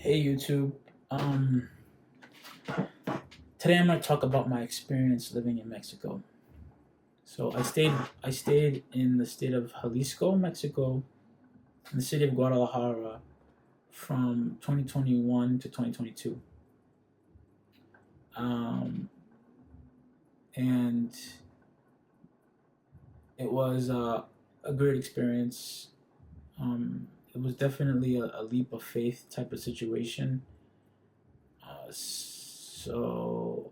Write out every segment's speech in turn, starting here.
Hey YouTube. Um, Today I'm gonna talk about my experience living in Mexico. So I stayed in the state of Jalisco, Mexico, in the city of Guadalajara from 2021 to 2022. Um, and it was a great experience. It was definitely a leap of faith type of situation. So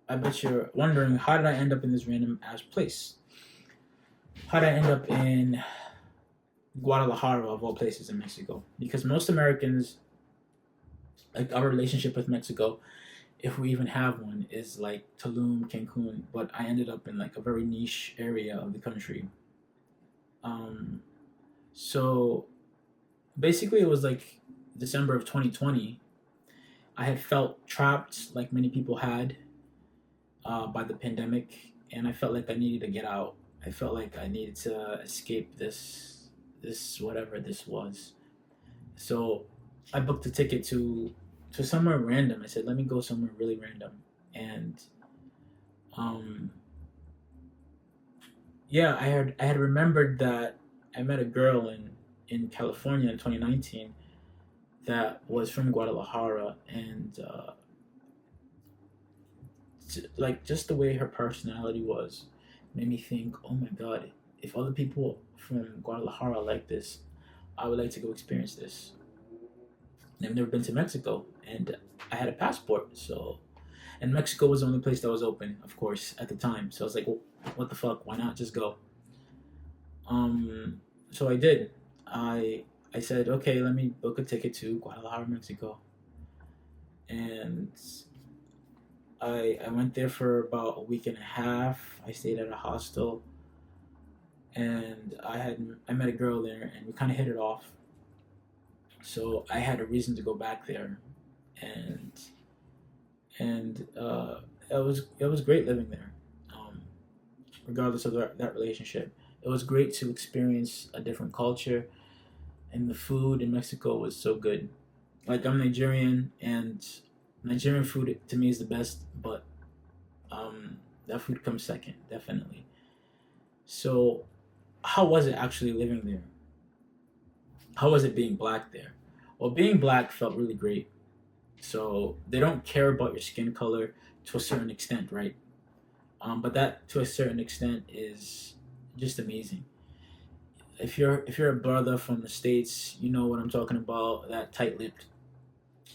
I bet you're wondering, how did I end up in this random ass place? How did I end up in Guadalajara, of all places, in Mexico? Because most Americans, like, our relationship with Mexico, if we even have one, is like Tulum, Cancun. But I ended up in like a very niche area of the country. Um, so basically, it was like December of 2020. I had felt trapped, like many people had, by the pandemic, and I felt like I needed to get out. I felt like I needed to escape this whatever this was. So I booked a ticket to somewhere random. I said, let me go somewhere really random. And um, yeah, I had remembered that I met a girl in California in 2019 that was from Guadalajara, and like, just the way her personality was made me think, oh my god, if other people from Guadalajara like this, I would like to go experience this. And I've never been to Mexico, and I had a passport, so, and Mexico was the only place that was open, of course, at the time. So I was like, well, what the fuck? Why not just go? Um, so I did. I said, okay, let me book a ticket to Guadalajara, Mexico, and I went there for about a week and a half. I stayed at a hostel, and I met a girl there, and we kind of hit it off. So I had a reason to go back there, and and it was great living there. Um, Regardless of that relationship, it was great to experience a different culture, and the food in Mexico was so good. Like, I'm Nigerian, and Nigerian food to me is the best, but that food comes second, definitely. So, how was it actually living there? How was it being black there? Well, being black felt really great. So they don't care about your skin color to a certain extent, right? But that, to a certain extent, is just amazing. If you're a brother from the states, you know what I'm talking about. That tight-lipped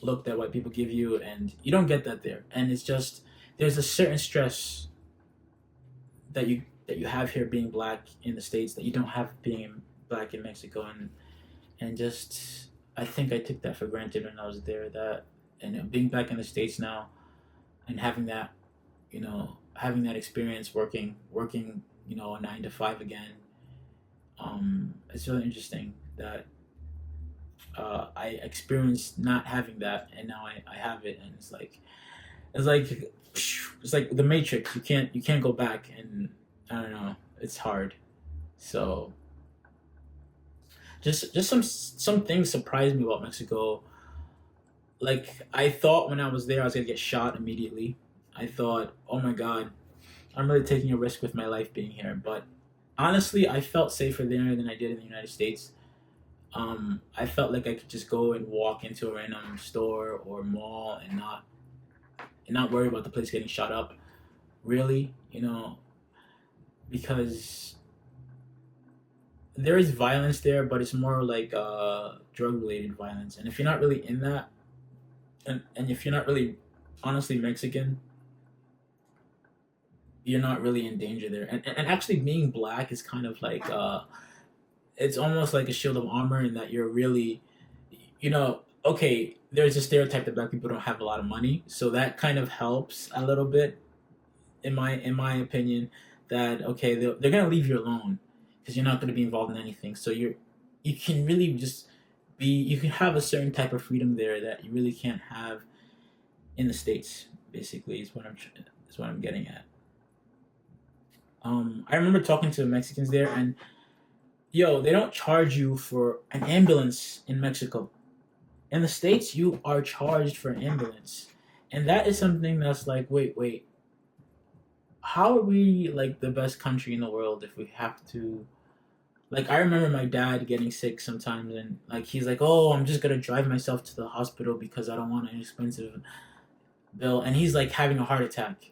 look that white people give you, and you don't get that there. And it's just, there's a certain stress that you have here being black in the states that you don't have being black in Mexico, and just, I think I took that for granted when I was there. That, and being back in the states now, and having that, having that experience working, a 9 to 5 again. It's really interesting that I experienced not having that, and now I have it, and it's like it's like the Matrix. You can't go back, and I don't know. It's hard. So just some things surprised me about Mexico. Like, I thought when I was there I was gonna get shot immediately. I thought, oh my god, I'm really taking a risk with my life being here. But honestly, I felt safer there than I did in the United States. I felt like I could just go and walk into a random store or mall and not worry about the place getting shot up. Really, because there is violence there, but it's more like drug related violence. And if you're not really in that, and if you're not really honestly Mexican, you're not really in danger there. And actually, being black is kind of like it's almost like a shield of armor, in that you're really, okay, there's a stereotype that black people don't have a lot of money, so that kind of helps a little bit, in my opinion. That, okay, they're gonna leave you alone because you're not gonna be involved in anything. So you can really just you can have a certain type of freedom there that you really can't have in the states. Basically, is what I'm getting at. I remember talking to the Mexicans there, and yo, they don't charge you for an ambulance in Mexico. In the States, you are charged for an ambulance. And that is something that's like, wait, how are we like the best country in the world if we have to, like, I remember my dad getting sick sometimes, and like he's like, "Oh, I'm just gonna drive myself to the hospital because I don't want an expensive bill," and he's like having a heart attack,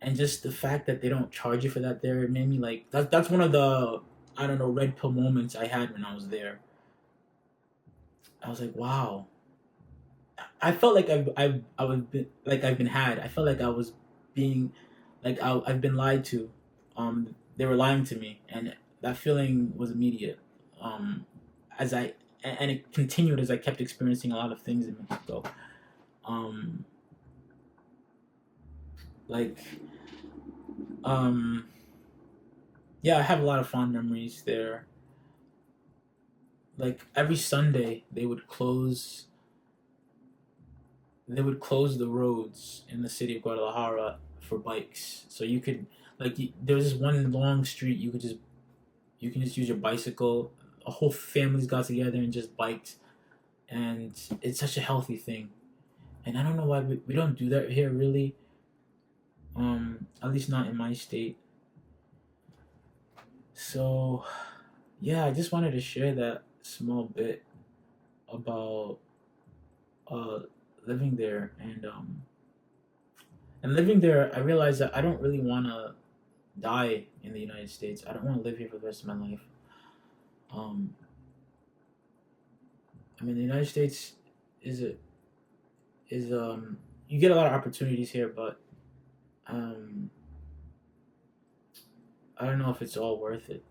and just the fact that they don't charge you for that there, it made me like that's one of the, I don't know, red pill moments I had when I was there. I was like, wow, I felt like I was like I've been had. I felt like I was being like I've been lied to. They were lying to me, and that feeling was immediate. Um, as I and it continued as I kept experiencing a lot of things in Mexico. Um, like um, yeah, I have a lot of fond memories there. Like every Sunday, they would close the roads in the city of Guadalajara for bikes. So you could there was this one long street you can just use your bicycle. A whole family's got together and just biked, and it's such a healthy thing. And I don't know why we don't do that here really. At least not in my state. So yeah, I just wanted to share that small bit about uh living there, and living there. I realized that I don't really want to die in the United States. I don't want to live here for the rest of my life. Um, I mean, the United States is a, is you get a lot of opportunities here, but um, I don't know if it's all worth it.